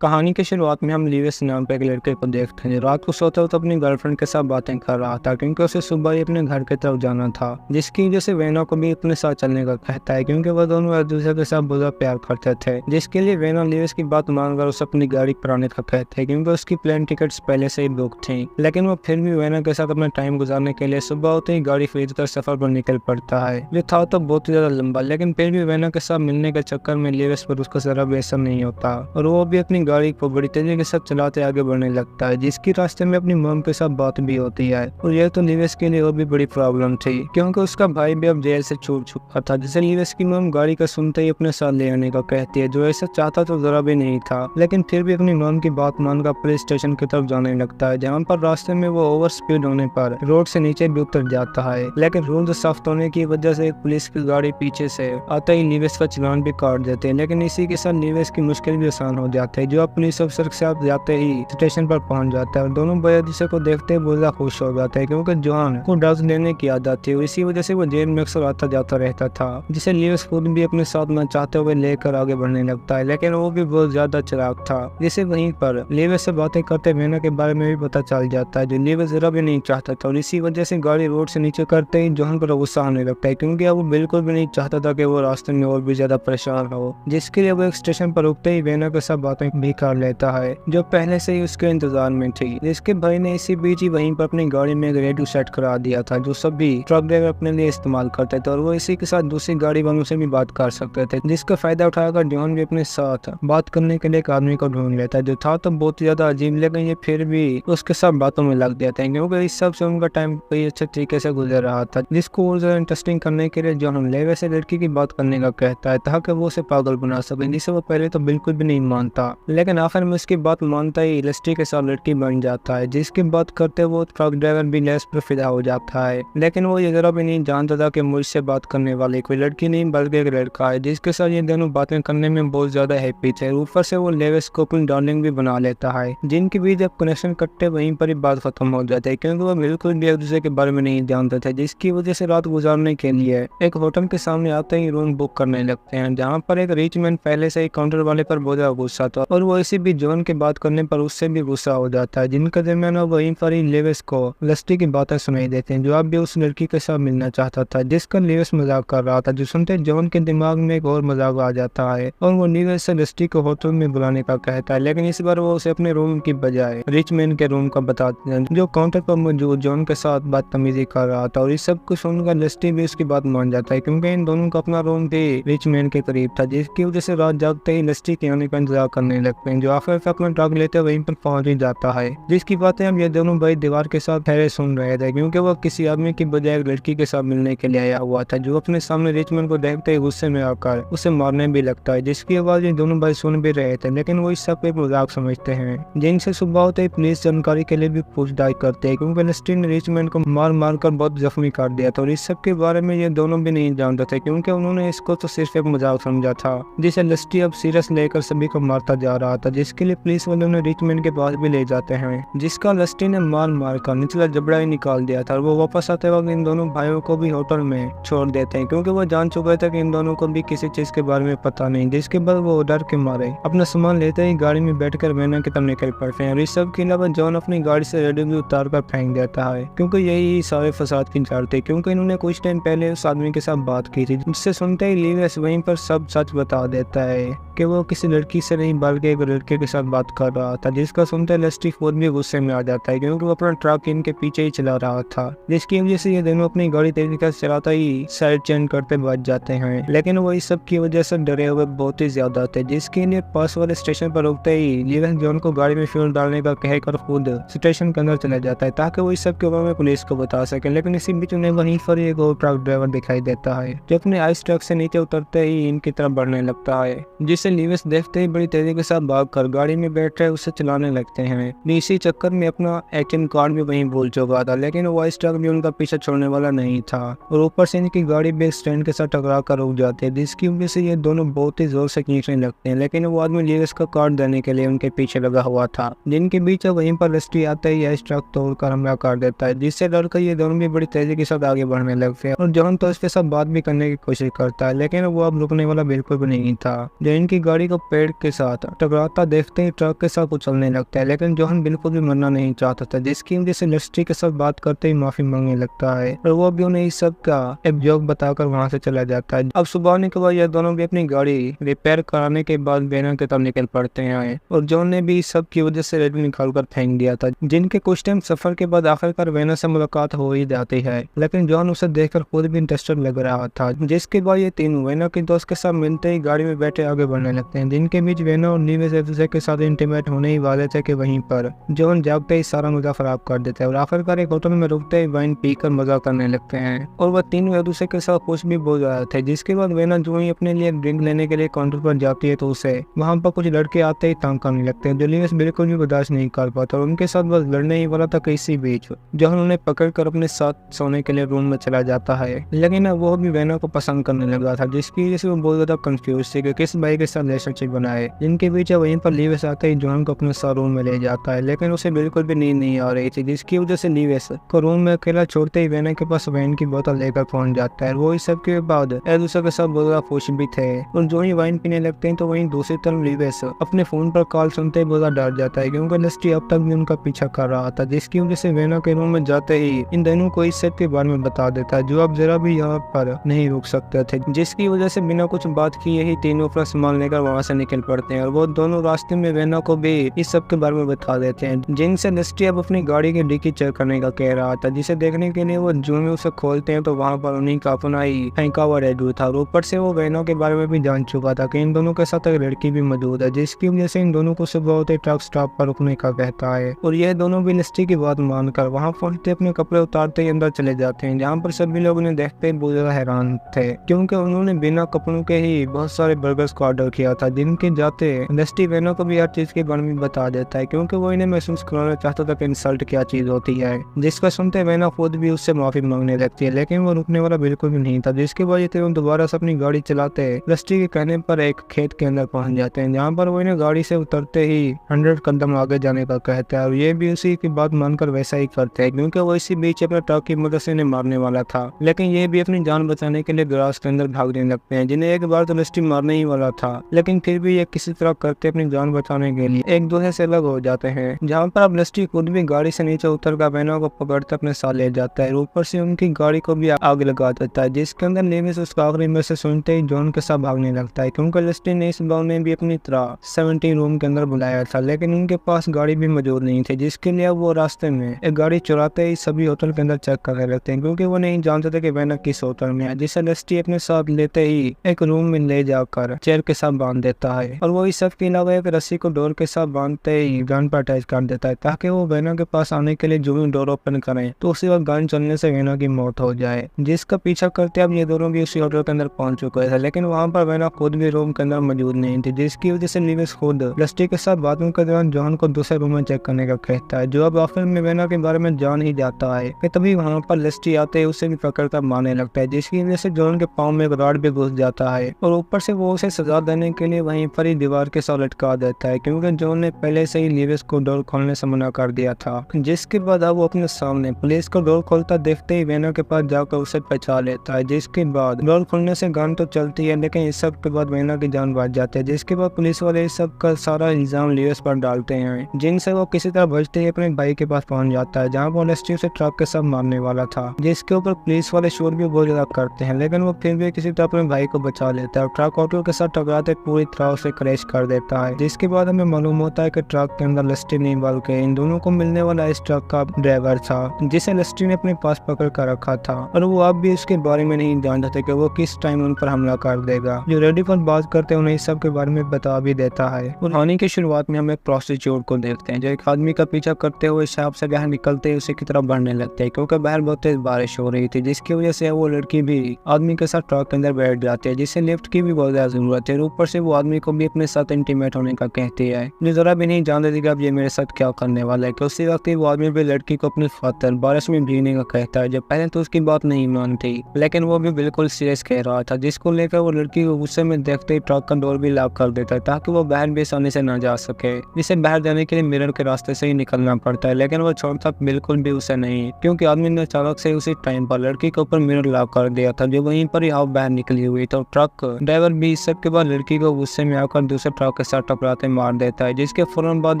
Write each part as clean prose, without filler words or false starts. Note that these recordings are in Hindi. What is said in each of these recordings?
कहानी की शुरुआत में हम लीविस नाम के एक लड़के को देखते हैं। रात को सोते वक्त अपनी गर्लफ्रेंड के साथ बातें कर रहा था क्योंकि उसे सुबह ही अपने घर की तरफ जाना था, जिसकी वजह से वेना को भी अपने साथ चलने का कहता है क्योंकि वह दोनों एक दूसरे के साथ बहुत प्यार करते थे। जिसके लिए वेना लीविस की बात मानकर उसे अपनी गाड़ी पर आने का कहता है क्योंकि उसकी प्लेन टिकट्स पहले से ही बुक थी। लेकिन वो फिर भी वेना के साथ अपना टाइम गुजारने के लिए सुबह होते ही गाड़ी खरीद कर सफर पर निकल पड़ता है। जो था तो बहुत ही ज्यादा लंबा, लेकिन फिर भी वेना के साथ मिलने के चक्कर में लीविस पर उसका जरा भी असर नहीं होता और वो भी अपनी गाड़ी को बड़ी तेजी के साथ चलाते आगे बढ़ने लगता है, जिसकी रास्ते में अपनी मॉम के साथ बात भी होती है। और यह तो लीविस के लिए और भी बड़ी प्रॉब्लम थी क्योंकि उसका भाई भी अब जेल से छूट चुका था, जिसे लीविस की मॉम गाड़ी का सुनते ही अपने साथ ले आने का कहती है, जो ऐसा चाहता तो जरा भी नहीं था। लेकिन फिर भी अपनी मॉम की बात मानकर पुलिस स्टेशन की तरफ जाने लगता है, जहाँ पर रास्ते में वो ओवर स्पीड होने पर रोड से नीचे भी उतर जाता है। लेकिन रोड सख्त होने की वजह से एक पुलिस की गाड़ी पीछे से आते ही लीविस का चालान भी काट देते हैं। लेकिन इसी के साथ लीविस की मुश्किल भी आसान हो जाती है, जो अब पुलिस अफसर के साथ जाते ही स्टेशन पर पहुंच जाता है और दोनों भैया दूसरे को देखते ही बहुत खुश हो जाते हैं क्योंकि जॉन को ड्रग्स लेने की आदत थी और इसी वजह से वो जेल में अक्सर आता जाता रहता था, जिसे लीविस खुद भी अपने साथ में चाहते हुए लेकर आगे बढ़ने लगता है। लेकिन वो भी बहुत ज्यादा चालाक था, जिसे वहीं पर लीविस से बातें करते वेना के बारे में भी पता चल जाता है, जो लीविस जरा भी नहीं चाहता था। और इसी वजह से गाड़ी रोड से नीचे करते ही जॉन पर गुस्सा आने लगता है क्योंकि वो बिल्कुल भी नहीं चाहता था कि वो रास्ते में और भी ज्यादा परेशान हो, जिसके लिए वो एक स्टेशन पर रुकते ही वेना के साथ बातें भी कर लेता है, जो पहले से ही उसके इंतजार में थी। जिसके भाई ने इसी बीच ही वहीं पर अपनी गाड़ी में एक रेडियो सेट करा दिया था, जो सभी ट्रक ड्राइवर अपने लिए इस्तेमाल करते थे और वो इसी के साथ दूसरी गाड़ी वालों से भी बात कर सकते थे, जिसका फायदा उठाकर जॉन भी अपने साथ बात करने के लिए एक आदमी को ढूंढ लेता है, जो था तो बहुत ज्यादा अजीब, लेकिन ये फिर भी उसके साथ बातों में लग जाते हैं क्योंकि इस सब से उनका टाइम कई अच्छे तरीके से गुजर रहा था। जिसको और ज्यादा इंटरेस्टिंग करने के लिए जॉन लीविस से लड़की की बात करने का कहता है ताकि वो उसे पागल बना सके, जिसे वो पहले तो बिल्कुल भी नहीं मानता। लेकिन आखिर में उसकी बात मानता ही लेस्टी के साथ लड़की बन जाता है, जिसकी बात करते वो ट्रक ड्राइवर भी लेस पर फिदा हो जाता है। लेकिन वो ये जरा भी नहीं जानता था कि मुझसे बात करने वाली कोई लड़की नहीं बल्कि एक लड़का है, जिसके साथ ये दोनों बातें करने में बहुत ज्यादा हैप्पी थे। ऊपर से वो लीविस को अपनी डार्लिंग भी बना लेता है, जिनके बीच जब कनेक्शन कटते वहीं पर ही बात खत्म हो जाती है क्योंकि वो बिल्कुल भी एक दूसरे के बारे में नहीं जानते थे, जिसकी वजह से रात गुजारने के लिए एक होटल के सामने आते ही रूम बुक करने लगते हैं, जहाँ पर एक रिच मैन पहले से ही काउंटर वाले पर बहुत ज्यादा गुस्सा था और वो इसी भी जॉन की बात करने पर उससे भी गुस्सा हो जाता है, जिनके दरमियान वहीं पर ही लीविस को लेस्टी की बातें सुनाई देते हैं, जो अब भी उस लड़की के साथ मिलना चाहता था, जिसका लीविस मजाक कर रहा था। जो सुनते जॉन के दिमाग में एक और मजाक आ जाता है और वो लीविस से लेस्टी को होटल में बुलाने का कहता है, लेकिन इस बार वो उसे अपने रूम की बजाय रिच मैन के रूम का बताते हैं, जो काउंटर पर मौजूद जॉन के साथ बदतमीजी कर रहा था। और इस सब को सुनकर लेस्टी भी उसकी बात मान जाता है क्योंकि इन दोनों का अपना रूम भी रिच मैन के करीब था, जिसकी वजह से रात जागते ही लेस्टी के आने का इंतजार करने लगते हैं, जो आखिर अपना ट्रक लेते वहीं पर पहुंच ही जाता है। जिसकी बातें अब ये दोनों भाई दीवार के साथ ठहरे सुन रहे थे क्योंकि वो किसी आदमी की बजाय एक लड़की के साथ मिलने के लिए आया हुआ था, जो अपने सामने रिचमैन को देखते ही गुस्से में आकर उसे मारने भी लगता है, जिसकी आवाज ये दोनों भाई सुन भी रहे थे। लेकिन वो इस सब एक मजाक समझते हैं, जिनसे सुबह होते ही पुलिस जानकारी के लिए भी पूछताछ करते हैं क्योंकि लेस्टी ने रिचमैन को मार मार कर बहुत जख्मी कर दिया था और इस सब के बारे में ये दोनों भी नहीं जानते थे क्योंकि उन्होंने इसको तो सिर्फ एक मजाक समझा था, जिसे लेस्टी अब सीरियस लेकर सभी को मारता जा रहा था। जिसके लिए पुलिस वाले उन्हें रिचमैन के पास भी ले जाते हैं, जिसका लेस्टी ने मार मार कर निचला जबड़ा ही निकाल दिया था और वो वापस आते वक्त इन दोनों भाइयों को भी होटल में छोड़ देते हैं क्योंकि वो जान चुके थे कि इन दोनों को भी किसी चीज के बारे में पता नहीं, जिसके बाद वो डर के मारे अपना सामान लेते ही गाड़ी में बैठकर वेना की तरफ निकल पड़ते हैं। और इस सब के अलावा जॉन अपनी गाड़ी से रेडियो भी उतार कर फेंक देता है क्योंकि यही सारे फसाद की जड़ थी, क्योंकि इन्होंने कुछ टाइम पहले उस आदमी के साथ बात की थी, जिससे सुनते ही लीविस वहीं पर सब सच बता देता है कि वो किसी लड़की से नहीं बल्कि एक लड़के के साथ बात कर रहा था, जिसका सुनते लेस्टी खुद भी गुस्से में आ जाता है क्योंकि वो अपना ट्रक इनके पीछे ही चला रहा था, जिसकी वजह से ये दोनों अपनी गाड़ी तेजी से चलाता ही साइड चेंज करते बच जाते हैं। लेकिन वो इस सब की वजह से डरे हुए बहुत ही ज्यादा थे, जिसके लिए पास वाले स्टेशन पर रुकते ही लीविस जॉन को गाड़ी में फ्यूल डालने का कहकर खुद स्टेशन के अंदर चला जाता है ताकि वो इस सब के बारे में पुलिस को बता सके। लेकिन इसी बीच उन्हें वहीं पर एक और ट्रक ड्राइवर दिखाई देता है, जो अपने आइस ट्रक से नीचे उतरते ही इनकी तरफ बढ़ने लगता है, जिसे लीविस देखते ही बड़ी तेजी के साथ भागकर गाड़ी में बैठ कर उसे चलाने लगते हैं। इसी चक्कर में अपना एटीएम कार्ड भी वहीं भूल चुका था, लेकिन वो आइस ट्रक भी उनका पीछे छोड़ने वाला नहीं था और ऊपर से इनकी गाड़ी भी स्टैंड के साथ टकरा कर रुक जाती है, जिसकी वजह से ये दोनों बहुत ही जोर से खींचने लगते हैं। लेकिन वो आदमी लीविस का कार्ड देने के लिए उनके पीछे लगा हुआ था, जिनके बीच वहीं पर लेस्टी आता ही आइस ट्रक तोड़कर हमला कर देता है, जिससे डरकर ये दोनों भी बड़ी तेजी के साथ आगे बढ़ने लगते हैं। और जॉन तो इसके साथ बात भी करने की कोशिश करता है, लेकिन वो अब रुकने वाला बिल्कुल भी नहीं था, जो इनकी गाड़ी को पेड़ के साथ टकराता देखते ही ट्रक के साथ उछलने लगता है, लेकिन जोहन बिल्कुल भी मरना नहीं चाहता था, जिसकी वजह से लेस्ट्री के साथ बात करते ही माफी मांगने लगता है और वो भी उन्हें इस सब का एक जोक बताकर वहाँ से चला जाता है। अब सुबह होने के बाद यह दोनों भी अपनी गाड़ी रिपेयर कराने के बाद वेना की तरफ निकल पड़ते हैं और जॉन ने भी इस सब की वजह से रेडियो निकाल कर फेंक दिया था, जिनके कुछ टाइम सफर के बाद आखिरकार वेना से मुलाकात हो ही जाती है, लेकिन जॉन उसे देखकर खुद भी इंटरेस्टेड लग रहा था। जिसके बाद ये तीनों वेना के दोस्त के साथ मिलते ही गाड़ी में बैठे आगे बढ़ने लगते हैं, जिनके बीच वेना और लीविस एक दूसरे के साथ इंटीमेट होने ही वाले थे कि वहीं पर जॉन जागते ही सारा मजा खराब कर देता है और आखिरकार एक होटल में रुकते ही वाइन पीकर मजा करने लगते हैं और वह तीनों एक दूसरे के साथ खुश भी बोल रहे थे। जिसके बाद वेना जो ही अपने लिए ड्रिंक लेने के लिए काउंटर पर जाती है तो उसे वहाँ पर कुछ लड़के आते ही तंग करने लगते हैं, जो लीविस बिल्कुल भी बर्दाश्त नहीं कर पाता और उनके साथ बस लड़ने ही वाला था कि इसी बीच जॉन उन्हें पकड़ कर अपने साथ सोने के लिए रूम में चला जाता है, लेकिन वो भी वेना को पसंद करने लगा था, जिसकी वजह से वो बहुत ज्यादा कंफ्यूज थी कि किस भाई के साथ रिलेशनशिप बनाए। जिनके बीच वहीं पर लीविस आते ही जॉन को अपने साथ रूम में ले जाता है, लेकिन उसे बिल्कुल भी नींद नहीं आ रही थी, जिसकी वजह से लीविस को रूम में अकेला छोड़ते ही वेना के पास वाइन की बोतल लेकर पहुंच जाता है। वो इस सब के बाद एक दूसरे के साथ बहुत ज्यादा खुश भी थे और जो ही वाइन पीने लगते हैं तो वहीं दूसरी तरफ लीविस अपने फोन पर कॉल सुनते ही बहुत ज्यादा डर जाता है, क्योंकि लेस्ट्री अब तक भी उनका पीछा कर रहा था, जिसकी वजह से वेना के रूम में जाते ही इन दोनों को इस सब के बारे में बता देता है, जो अब जरा भी यहाँ पर नहीं रुक सकते थे, जिसकी वजह से बिना कुछ बात किए ही तीनों अपना सामान लेकर वहाँ से निकल पड़ते हैं और वो दोनों रास्ते में वेना को भी इस सब के बारे में बता देते हैं, जिनसे लेस्ट्री अब अपनी गाड़ी की डिक्की चेक करने का कह रहा था, जिसे देखने के लिए वो जो में उसे खोलते हैं तो वहाँ पर उन्हीं का अपना ही फेंका हुआ रेडियो था और ऊपर से वो वेना के बारे में भी जान चुका था कि इन दोनों के साथ एक लड़की भी मौजूद है, जिसकी वजह से इन दोनों को सुबह होते ट्रक स्टॉप पर रुकने का कहता है और यह दोनों भी लेस्ट्री की बात मानकर वहाँ पहुंचते अपने कपड़े उतारते ही अंदर चले जाते हैं, जहाँ पर सभी लोग उन्हें देखते ही बहुत ज्यादा हैरान थे, क्योंकि उन्होंने बिना कपड़ों के ही बहुत सारे बर्गर्स को ऑर्डर किया था, जिनके जाते लेस्ट्री वेना को भी हर चीज के बारे में बता देता है, क्योंकि वो इन्हें महसूस कराना चाहता था कि इंसल्ट क्या चीज होती है, जिसका सुनते वेना खुद भी उससे माफी मांगने लगती है, लेकिन वो रुकने वाला बिल्कुल भी नहीं था, जिसके बाद ये दोबारा से अपनी गाड़ी चलाते लेस्ट्री के कहने पर एक खेत के अंदर पहुंच जाते हैं, जहाँ पर वो इन्हें गाड़ी से उतरते ही 100 कदम आगे जाने का कहता है और ये भी उसी की बात मानकर वैसा ही करते हैं, क्योंकि वो इसी बीच अपने ट्रक की मदद से इन्हें मारने वाला था, लेकिन ये भी अपनी जान बचाने के लिए ग्रास के अंदर भागने लगते हैं, जिन्हें एक बार तो लेस्ट्री मारने ही वाला था, लेकिन फिर भी ये किसी तरह करते अपनी जान बचाने के लिए एक दूसरे से अलग हो जाते हैं, जहाँ पर अब लेस्ट्री खुद भी गाड़ी से नीचे उतर कर वेना को पकड़ते अपने साथ ले जाता है, ऊपर से उनकी गाड़ी को भी आग लगा देता है, जिसके अंदर लीविस उसका आखिरी में से सुनते ही जॉन के साथ भागने लगता है, क्योंकि लेस्ट्री ने इस बार में भी अपनी तरह 70 रूम के अंदर बुलाया था, लेकिन उनके पास गाड़ी भी मौजूद नहीं थी, जिसके लिए वो रास्ते में एक गाड़ी चुराते ही सभी होटल के अंदर चेक करने लगते हैं, क्योंकि वो नहीं जानते थे कि वेना किस होटल में है, जिसे लेस्ट्री अपने साथ लेते ही एक रूम में ले जाकर चेयर के साथ बांध देता है और वो इस सब के अलावा एक रस्सी को डोर के साथ बांधते ही गन पर अटैच कर देता है, ताकि वो वेना के पास आने के लिए जो भी डोर ओपन करें तो उसी वक्त गन चलने से वेना की मौत हो जाए, जिसका पीछा करते अब ये दोनों भी उसी होटल के अंदर पहुंच चुके थे, लेकिन वहाँ पर वेना खुद भी रूम के अंदर मौजूद नहीं थी, जिसकी वजह से लीविस खुद लेस्ट्री के साथ बातों के दौरान जॉन को दूसरे रूम में चेक करने का कहता है, जो अब आखिर में वेना के बारे में जान ही जाता है कि तभी वहाँ पर लेस्ट्री आते ही उसे भी पकड़कर मारने लगता है, जिसकी वजह से जॉन के पाँव में एक रॉड भी घुस जाता है और ऊपर से वो उसे सजा देने के लिए वहीं पर ही दीवार के साथ लटका देता है, क्योंकि जॉन ने पहले से ही लीविस को डोर खोलने से मना कर दिया था, जिसके बाद अब वो अपने सामने पुलिस को डोर खोलता देखते ही वेना के पास जाकर उसे बचा लेता है, जिसके बाद डोर खोलने से गन तो चलती है, लेकिन इस सब के बाद वेना की जान बच जाती है, जिसके बाद पुलिस वाले इस सब का सारा इल्जाम लीविस पर डालते हैं, जिनसे वो किसी तरह बचते ही अपने भाई के पास पहुंच जाता है, जहाँ वो लेस्ट्री उसे ट्रक के साथ मारने वाला था, जिसके ऊपर पुलिस वाले शोर भी बहुत ज्यादा करते हैं, लेकिन वो फिर भी किसी तरह अपने भाई को बचा लेता है और ट्रक ऑटो के साथ टकराते पूरी तरह उसे क्रैश कर देता है, जिसके बाद हमें मालूम होता है कि ट्रक के अंदर लेस्ट्री नहीं बल्कि इन दोनों को मिलने वाला इस ट्रक का ड्राइवर था, जिसे लेस्ट्री ने अपने पास पकड़ कर रखा था और वो अब भी उसके बारे में नहीं जानते थे कि वो किस टाइम उन पर हमला कर देगा। जो रेडी पर बात करते उन्हें इस सब के बारे में बता भी देता है। और कहानी की शुरुआत में हम एक प्रोस्टिट्यूट को देखते हैं जो एक आदमी का पीछा करते हुए शॉप से बाहर निकलते ही उसी की तरफ बढ़ने लगते हैं, क्योंकि बाहर बहुत तेज बारिश हो रही थी, जिसकी वजह से वो लड़की भी आदमी के साथ ट्रक के अंदर बैठ जाती है, जिससे लिफ्ट की भी बहुत ज्यादा जरूरत है। ऊपर से वो आदमी को भी अपने साथ इंटीमेट होने का कहती है, जो जरा भी नहीं जानते थे कि अब ये मेरे साथ क्या करने वाला है। उसी वक्त वो आदमी भी लड़की को अपनी खातिर बारिश में भीगने का कहता है, जब पहले तो उसकी बात नहीं मानती, लेकिन वो भी बिल्कुल सीरियस कह रहा था, जिसको लेकर वो लड़की को गुस्से में देखते ही ट्रक का डोर भी लॉक कर देता है ताकि वो बाहर भी आसानी से न जा सके, जिसे बाहर जाने के लिए मिरर के रास्ते से ही निकलना पड़ता है, लेकिन वो छोड़ता बिल्कुल भी उसे नहीं, क्योंकि आदमी ने अचानक से उसी टाइम पर लड़की के ऊपर मिरर लॉक कर दिया था, जो वहीं पर ही हाफ बाहर निकली हुई। तो ट्रक ड्राइवर भी इस सब के बाद लड़की को गुस्से में आकर दूसरे ट्रक के साथ टकराते मार देता है, जिसके फौरन बाद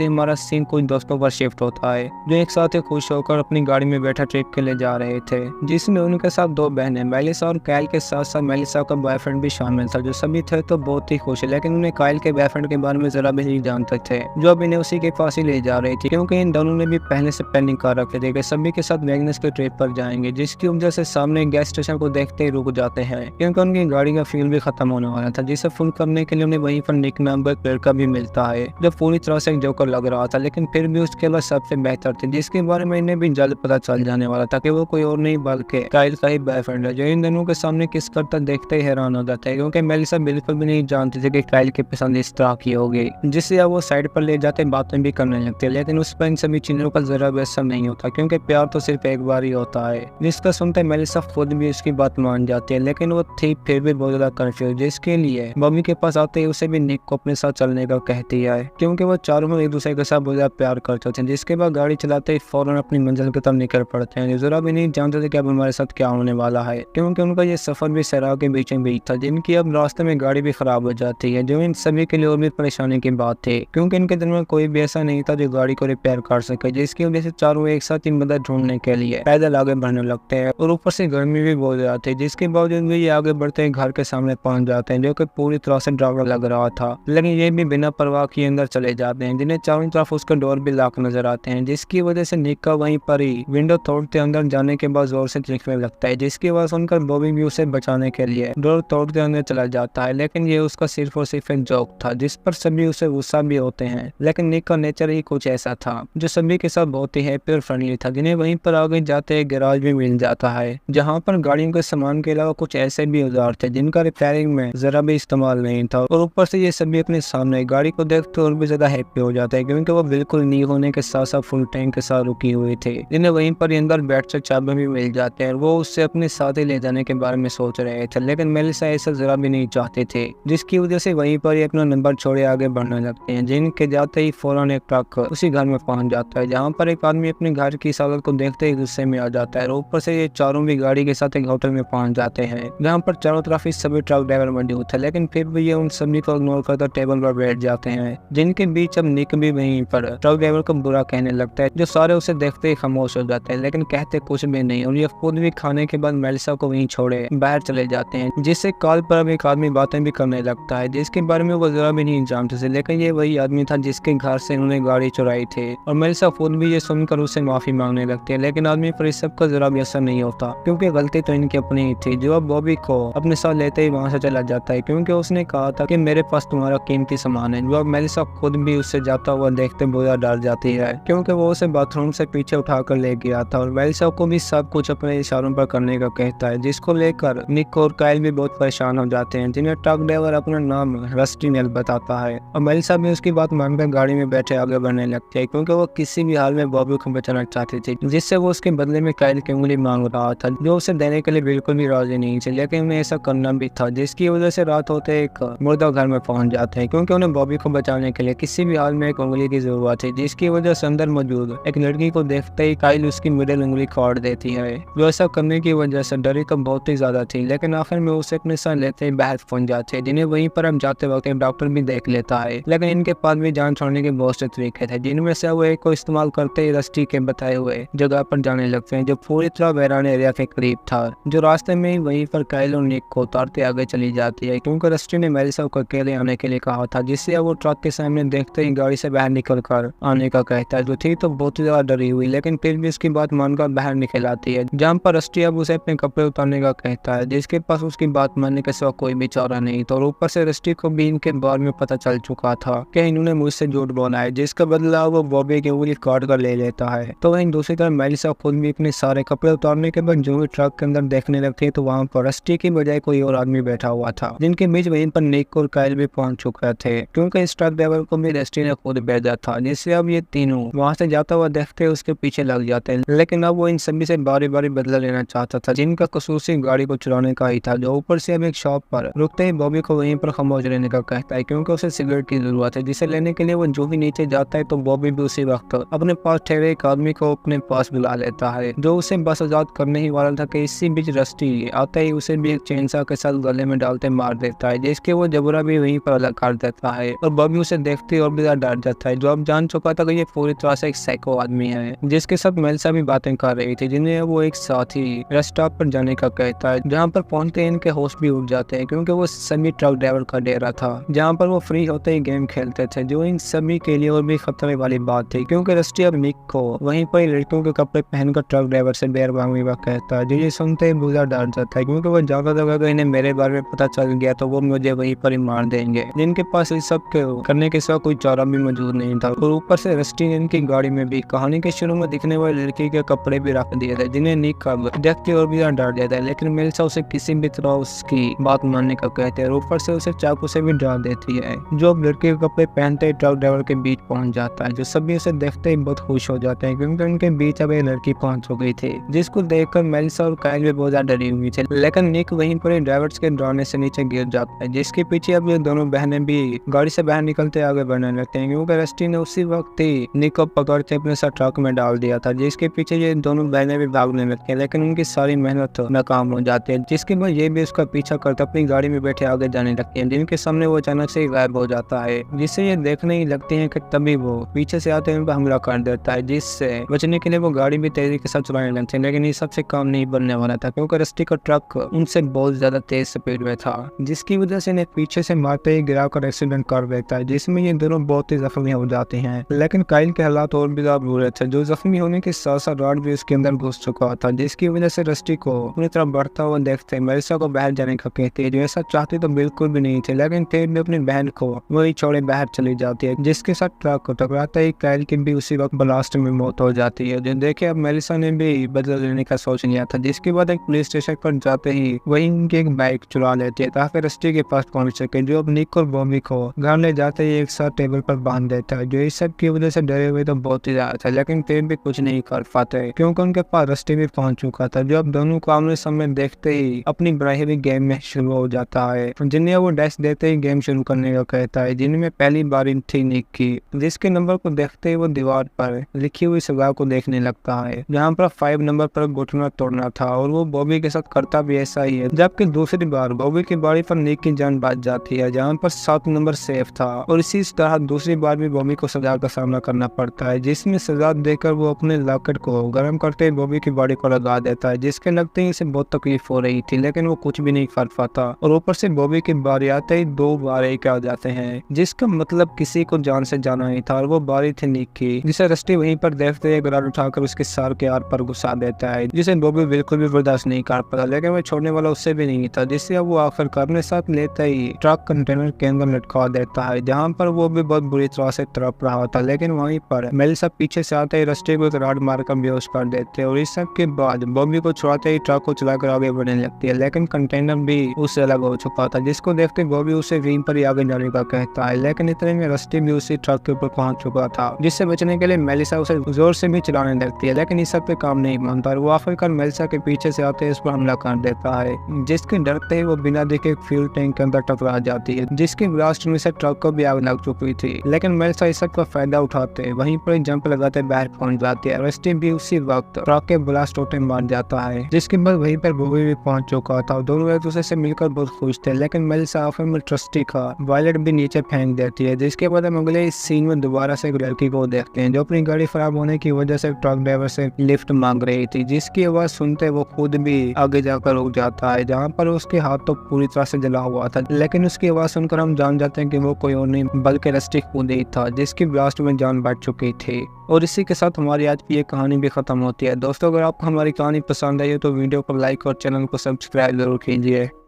ही हमारा सीन कुछ दोस्तों पर शिफ्ट होता है जो एक साथ ही खुश होकर अपनी गाड़ी में बैठा ट्रिप के लिए जा रहे थे, जिसमें उनके साथ दो बहनें मेलिसा और काइल के साथ साथ मेलिसा का बॉयफ्रेंड भी शामिल था। जो सभी थे तो बहुत ही खुश है, लेकिन उन्हें काइल के बॉयफ्रेंड के बारे में जरा भी नहीं जानते थे जो अब इन्हें उसी के पास ही ले जा रही थी, क्योंकि इन दोनों ने भी पहले से प्लानिंग कर रखे थे कि सभी के साथ मैग्नस के ट्रिप पर जाएंगे, जिसकी वजह से सामने गैस स्टेशन को देखते ही रुक जाते हैं क्योंकि उनकी गाड़ी का फ्यूल भी खत्म होने वाला था, जिसे फुल करने के लिए उन्हें वहीं पर निक नाम का एक लड़का भी मिलता है जो पूरी तरह से जोकर लग रहा था, लेकिन फिर भी उसके बाद सबसे बेहतर थे, जिसके बारे में इन्हें भी जल्द पता चल जाने वाला था कि वो कोई और नहीं बल्कि काइल का ही बॉयफ्रेंड है, जो इन दोनों के सामने किस करता देखते ही हैरान हो जाता है, क्योंकि मेलिसा बिल्कुल भी नहीं जानती थी कि काइल की पसंद इस तरह की होगी, जिससे अब वो साइड पर ले जाते बातें भी करने लगते, लेकिन उस पर इन सभी चीजों का जरा भी असर नहीं होता, क्योंकि प्यार तो सिर्फ एक बार ही होता है, जिसका सुनते मेलिसा खुद भी उसकी बात मान जाती है, लेकिन वो थी फिर भी बहुत ज्यादा कंफ्यूज, जिसके लिए बॉबी के पास आते ही उसे भी निक को अपने साथ चलने का कहती है, क्योंकि वो चारों एक दूसरे के साथ बहुत ज्यादा प्यार करते थे, जिसके बाद गाड़ी चलाते ही फौरन अपनी मंजिल की तरफ निकल पड़ते हैं, जरा भी नहीं जानते थे कि अब हमारे साथ क्या होने वाला है, क्योंकि उनका ये सफर भी सहरा के बीच में बीच था, जिनकी अब रास्ते में गाड़ी भी खराब हो जाती है, जो इन सभी के लिए और भी परेशानी की बात थी, क्योंकि इनके दिल में कोई भी ऐसा नहीं था जो गाड़ी को रिपेयर कर सके, जिसकी वजह से चारों एक साथ ही मदद ढूंढने के लिए पैदल आगे बढ़ने लगते हैं, और ऊपर से गर्मी भी बहुत ज्यादा थी, जिसके बावजूद भी ये आगे बढ़ते ही घर के सामने पहुंच जाते हैं, जो कि पूरी तरह से डरावना लग रहा था, लेकिन ये भी बिना परवाह किए अंदर चले जाते हैं, जिन्हें चारों तरफ उसके डोर भी लॉक नजर आते हैं, जिसकी वजह से निक का वहीं पर ही विंडो तोड़ते अंदर जाने के बाद जोर से चीखने लगता है, जिसकी वजह सुनकर बॉबी भी उसे बचाने के लिए डोर तोड़ते अंदर चला जाता है, लेकिन ये उसका सिर्फ और सिर्फ एक जोक था, जिस पर सभी उसे गुस्सा भी होते हैं, लेकिन निक का नेचर ही कुछ ऐसा था जो सभी के साथ बहुत ही हैप्पी और फ्रेंडली था, जिन्हें वहीं पर आगे जाते गैराज भी मिल जाता है, जहाँ पर गाड़ियों के सामान के अलावा कुछ ऐसे भी औजार थे जिनका रिपेयरिंग में जरा भी इस्तेमाल नहीं था, और ऊपर से ये सभी अपने सामने गाड़ी को देखते और भी ज्यादा हैप्पी हो जाते हैं, क्योंकि वो बिल्कुल नी होने के साथ साथ फुल टैंक के साथ रुकी हुई थी, जिन्हें वहीं पर अंदर बैठ कर चाबी भी मिल जाते हैं, वो उससे अपने साथ ही ले जाने के बारे में सोच रहे थे, लेकिन मेलिसा ऐसा जरा भी नहीं चाहते थे, जिसकी वजह से वहीं पर ही अपना नंबर छोड़े आगे बढ़ने लगते हैं, जिनके जाते ही फौरन एक ट्रक उसी घर में पहुंच जाता है, जहाँ पर एक आदमी अपने घर की हालत को देखते ही गुस्से में आ जाता है, और ऊपर से ये चारों भी गाड़ी के साथ एक होटल में पहुंच जाते हैं, जहाँ पर चारों तरफ ही सभी ट्रक ड्राइवर मौजूद थे, लेकिन फिर भी ये उन सभी को इग्नोर करते टेबल पर बैठ जाते हैं, जिनके बीच अब निक भी वहीं पर ट्रक ड्राइवर को बुरा कहने लगता है, जो सारे उसे देखते ही खामोश हो जाते हैं, लेकिन कहते कुछ भी नहीं, और ये खुद भी खाने के बाद मेलिसा को वहीं छोड़े बाहर चले जाते हैं, जिससे कॉल पर अब एक आदमी बातें भी करने लगता है, जिसके बारे में वो जरा भी नहीं जानते थे, लेकिन ये वही आदमी था जिसके घर से उन्होंने गाड़ी चुराई थी, और मेलिसा खुद भी ये सुनकर उससे माफी मांगने लगती है, लेकिन आदमी पर इस सब का जरा भी असर नहीं होता, क्योंकि गलती तो इनकी अपनी ही थी, जो अब बॉबी को अपने साथ लेते ही वहाँ से चला जाता है, क्योंकि उसने कहा था कि मेरे पास तुम्हारा कीमती सामान है, जो अब मेलिसा खुद भी उससे जाता हुआ देखते बुरा डर जाती है, क्योंकि वो उसे बाथरूम से पीछे उठाकर ले गया था, और मेलिसा को भी सब कुछ अपने इशारों पर करने का कहता है, जिसको लेकर निक और काइल भी बहुत परेशान हो जाते हैं, जिन्हें ट्रक ड्राइवर अपना नाम रस्टी नेल बताता है, और मेलिसा भी उसकी बात मानकर गाड़ी में बैठे आगे बढ़ने लगती है, क्योंकि वो किसी भी हाल में बॉबी को बचाना चाहती थी, जिससे वो उसके बदले में काइल की उंगली मांग रहा था, जो उसे देने के लिए बिल्कुल भी राजी नहीं थी, लेकिन उन्हें ऐसा करना भी था, जिसकी वजह से रात होते एक मुर्दा घर में पहुंच जाते हैं, क्योंकि उन्हें बॉबी को बचाने के लिए किसी भी हाल में एक उंगली की जरूरत है, जिसकी वजह से अंदर मौजूद एक लड़की को देखते ही काइल उसकी मिडिल उंगली काट देती है, जो ऐसा करने की वजह से डरी तो बहुत ही ज्यादा थी, लेकिन आखिर में उसे अपने साथ लेते ही बाहर पहुंच जाते हैं, जिन्हें वहीं पर हम जाते वक्त डॉक्टर भी देख लेता है, लेकिन इनके पास भी जान छोड़ने के बहुत से तरीके थे, जिनमें से वो एक को इस्तेमाल करते ही रस्टी के बताए हुए जगह पर जाने लगते हैं, जो पूरी तरह वैरान एरिया के करीब था, जो रास्ते में ही वहीं पर काइल और निक को उतारते आगे चली जाती है, क्योंकि रस्टी ने मेलिसा को अकेले आने के लिए कहा था, जिससे वो ट्रक के सामने देखते ही गाड़ी से बाहर निकल कर आने का कहता है, जो थी तो बहुत ही ज्यादा डरी हुई, लेकिन फिर भी उसकी बात मानकर बाहर निकल आती है, जहाँ पर रस्टी अब उसे अपने कपड़े उतारने का कहता है, जिसके पास उसकी बात मानने के सिवा कोई भी चारा नहीं था, और ऊपर से रस्टी को भी इनके बारे में पता चल चुका था कि इन्होंने मुझसे झूठ बोला है, जिसका बदला वो बॉबी की उंगली काट कर ले लेता है। तो वहीं दूसरी तरफ मेलिसा खुद भी अपने सारे कपड़े उतारने के बाद जो भी ट्रक के अंदर देखने लगती है, तो वहाँ पर रस्टी की बजाय कोई और आदमी बैठा हुआ था, जिनके बीच वहीं पर निक और काइल भी पहुंच चुके थे, क्योंकि इस ट्रक ड्राइवर को भी रस्टी ने खुद भेजा था, जिससे अब ये तीनों वहाँ से जाता हुआ देखते उसके पीछे लग जाते हैं, लेकिन अब वो इन सभी से बारी बारी बदला लेना चाहता था, जिनका कसूर सिर्फ गाड़ी को चुराने का ही था, जो ऊपर से अब एक शॉप पर रुकते ही बॉबी को वहीं पर खामोश रहने का कहता है, क्योंकि उसे सिगरेट की जरूरत है, जिसे लेने के लिए वो जो भी नीचे जाता है, तो बॉबी भी उसी वक्त अपने पास ठहरे एक आदमी को अपने पास बुला लेता है, जो उसे बस आजाद करने ही वाला था कि इसी बीच रस्टी आता ही उसे भी एक चेनसा के साथ गले में डालते मार देता है, जिसके वो जबरा भी वहीं पर अलग कर देता है और बॉबी उसे देखते ही और भी ज्यादा डर जाता है, जो अब जान चुका था कि ये पूरी तरह से एक साइको आदमी है जिसके साथ मेलिसा भी बातें कर रही थी, जिन्हें वो एक साथ ही रेस्ट स्टॉप पर जाने का कहता है, जहाँ पर पहुंचते ही इनके होश भी उड़ जाते हैं क्योंकि वो सभी ट्रक ड्राइवर का डेरा था जहाँ पर वो फ्री होते ही गेम खेलते थे, जो इन सभी के लिए और भी खतरे वाली बात थी क्योंकि रस्टी अब निक को वहीं पर लड़कियों के कपड़े पहनकर ट्रक ड्राइवर से बेर मांगने का कहता है, जो ये सुनते ही बुरा डर जाता है क्योंकि वो ज्यादा अगर इन्हें मेरे बारे में पता चल गया तो वो मुझे वहीं पर ही मार देंगे, जिनके पास इस सब करने के सिवा कोई चारा भी मौजूद नहीं था। और ऊपर से रस्टी ने इनकी गाड़ी में भी कहानी के शुरू में दिखने वाली लड़की के कपड़े भी रख दिए थे, जिन्हें निक का देखते और भी डर जाता है, लेकिन मेलिसा उसे किसी भी तरह उसकी बात मानने का कहते हैं और ऊपर से उसे चाकू से भी डरा देती है, जो अब लड़के के कपड़े पहनते ही ट्रक ड्राइवर के बीच पहुंच जाता है, जो सभी उसे देखते ही बहुत खुश हो जाते हैं क्योंकि उनके बीच अब एक लड़की पहुंच चुकी थी, जिसको देखकर मेलिसा और काइल भी बहुत ज्यादा डरी हुई थी, लेकिन निक वहीं पर ड्राइवर्स के डराने से नीचे गिर जाता है, जिसके पीछे अब ये दोनों बहनें भी गाड़ी से बाहर निकलते आगे बढ़ने लगते हैं क्योंकि रस्टी ने उसी वक्त ही निक को पकड़ते अपने साथ ट्रक में डाल दिया था, जिसके पीछे ये दोनों बहनें भी भागने लगती हैं, लेकिन उनकी सारी मेहनत नाकाम हो जाती है, जिसके बाद ये भी उसका पीछा करता अपनी गाड़ी में बैठे आगे जाने लगती है, जिनके सामने वो अचानक से गायब हो जाता है, जिससे ये देखने ही लगती है कि तभी वो पीछे से आते हुए हमला कर देता है, जिससे बचने के लिए वो गाड़ी भी तेजी के साथ चलाने लगते हैं, लेकिन ये सबसे काम नहीं बनने वाला था क्योंकि रस्टी का ट्रक उनसे बहुत ज्यादा तेज स्पीड में था, जिसकी वजह से इन्हें पीछे से मारते ही गिरा कर एक्सीडेंट कर देता है, जिसमें ये दोनों बहुत ही जख्मी हो जाते हैं, लेकिन काइल के हालात और भी ज्यादा बुरे थे, जो जख्मी होने के साथ साथ रॉड भी उसके अंदर घुस चुका था, जिसकी वजह से रस्टी को अपनी तरफ बढ़ता हुआ देखते मेलिसा को बाहर जाने का कहते हैं, जो ऐसा चाहती तो बिल्कुल भी नहीं थे, लेकिन फिर भी अपनी बहन को वही छोड़े बाहर चली जाती है, जिसके साथ ट्रक को टकराता ही काइल की भी उसी वक्त ब्लास्ट में मौत हो जाती है, जो देखे अब मेलिसा ने भी बदला लेने का सोच लिया था, जिसके बाद एक पुलिस स्टेशन पर जाते ही वही उनकी एक बाइक चुरा लेती है ताकि रस्टी के पास पहुंच सके, जो अब निक और बॉबी को घर ले जाते ही एक साथ टेबल पर बांध देता है, जो इस सब की वजह से डरे हुए तो बहुत ही ज्यादा था, लेकिन फिर भी कुछ नहीं कर पाते क्योंकि उनके पास रस्टी भी पहुंच चुका था, जो अब दोनों को आमने सामने देखते ही अपनी बढ़ाई हुई गेम में शुरू हो जाता है, जिन्हें वो डैश देते ही गेम शुरू करने का कहता है, जिनमें पहली बार थी निक की, जिसके नंबर को देखते ही वो दीवार पर लिखी हुई सजा को देखने लगता है, जहाँ पर 5 नंबर पर घुटना तोड़ना था और वो बॉबी के साथ करता भी ऐसा ही है, जबकि दूसरी बार बॉबी की बारी पर निक की जान बच जाती है, जहाँ पर 7 नंबर सेफ था और इसी तरह दूसरी बार भी बॉबी को सजा का सामना करना पड़ता है, जिसमें सजा देकर वो अपने लॉकेट को गर्म करते ही बॉबी की बॉडी को लगा देता है, जिसके लगते ही इसे बहुत तकलीफ हो रही थी, लेकिन वो कुछ भी नहीं कर पाता और ऊपर से बॉबी की बारी आते ही 2 बार एक आ जाते हैं, जिसका मतलब किसी को जान से जाना ही था और वो बारी थी निक की, जिसे रस्टी वहीं पर देखते ही ग्राड उठाकर उसके सर के आर पर घुसा देता है, जिसे बॉबी बिल्कुल भी बर्दाश्त नहीं कर पाता, लेकिन वो छोड़ने वाला उससे भी नहीं था, जिससे अब वो आखिरकार अपने साथ लेते ही ट्रक कंटेनर के अंदर लटका देता है, जहाँ पर वो भी बहुत बुरी तरह से तड़प रहा था, लेकिन वहीं पर मेलिसा पीछे से आते ही रस्टी को राड मारकर बेहोश कर देते हैं और इस सब के बाद बॉबी को छुड़ाते ही ट्रक को चलाकर आगे बढ़ने लगती है, लेकिन कंटेनर भी उससे अलग हो चुका था, जिसको देखते बॉबी उसे व्हील पर ही आगे जाने का कहता है, लेकिन इतने में रस्टी भी उसी ट्रक के ऊपर पहुंच चुका था, जिससे बचने के लिए मेलिसा उसे जोर से भी चलाने लगती है, लेकिन इस सब पे काम नहीं मानता और वो आखिरकार मेलिसा के पीछे से आते इस पर हमला कर देता है, जिसके डरते ही वो बिना देखे फ्यूल टैंक के अंदर टकरा जाती है, जिसके ब्लास्ट में से ट्रक को भी आग लग चुकी थी, लेकिन मेलिसा इस सब का फायदा उठाते वहीं पर जंप लगाते बाहर पहुंच जाती है, रस्टी भी उसी वक्त ट्रक के ब्लास्ट होते मार जाता है, जिसके बाद वहीं पर बॉबी भी पहुंच चुका था, दोनों एक दूसरे से मिलकर बहुत खुश थे, लेकिन मेलिसा आखिर में रस्टी का वॉलेट भी नीचे फेंक देती है, जिसके बाद हम अगले इस सीन में दोबारा से एक लड़की को देखते हैं जो अपनी गाड़ी खराब होने की वजह से ट्रक ड्राइवर से लिफ्ट मांग रही थी, जिसकी आवाज सुनते वो खुद भी आगे जाकर रुक जाता है, जहाँ पर उसके हाथ तो पूरी तरह से जला हुआ था, लेकिन उसकी आवाज सुनकर हम जान जाते हैं कि वो कोई और नहीं बल्कि रस्टी खुद ही था, जिसकी ब्लास्ट में जान बच चुकी थी। और इसी के साथ हमारी आज की ये कहानी भी खत्म होती है। दोस्तों, अगर आपको हमारी कहानी पसंद आई हो तो वीडियो को लाइक और चैनल को सब्सक्राइब जरूर कीजिए।